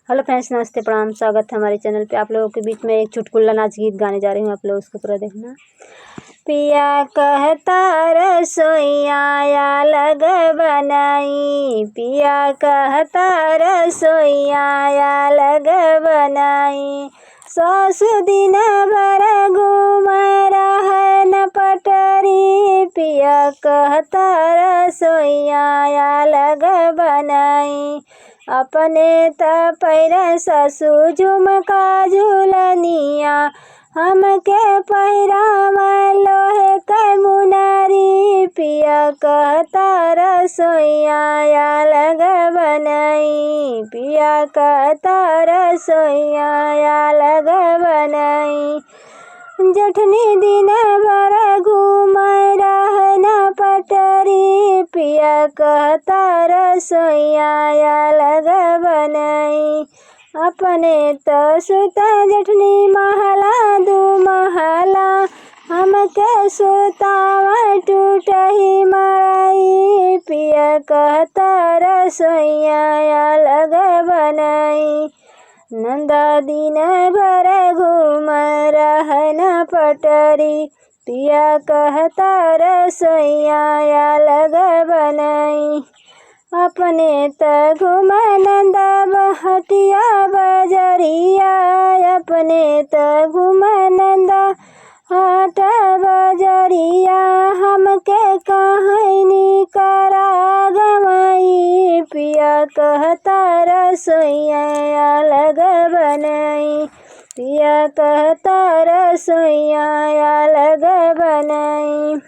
Hello friends, नमस्ते, प्रणाम, स्वागत है हमारे चैनल पे। आप लोगों के बीच में एक चुटकुला नाच गीत गाने जा रही हूँ, आप लोग उसको पूरा देखना। पिया कहता रसोइया अलग बनाई, पिया कहता रसोइया अलग बनाई। सासु दिन भर घूम रहन पटरी, पिया कहता रसोइया अलग बनाई। अपने त पैर ससु झुमका झुलनिया, हमके पैराम लोहे के मुनारी, पिया कहता रसोइया अलग बनाई, पिया कहता रसोइया अलग बनाई। जठनी दिन भर घूम रहन पटरी, पिया कहता रसोइया अलग बनाई। अपने तो सुता जठनी महला दू महला, हमके सुतावा टूटही मड़ई, पिया कहता रसोइया अलग बनाई। नंदा दिन भर घूम रहन पटरी, पिया कहता रसोइया अलग बनाई। अपने त घूम नंदा बहटिया बजरिया, अपने त घूम नंदा हट बजरिया, हमके कहनी करा गवाई, पिया कहता रसोइया अलग बनाई, पिया कहता रसोइया अलग बनाई।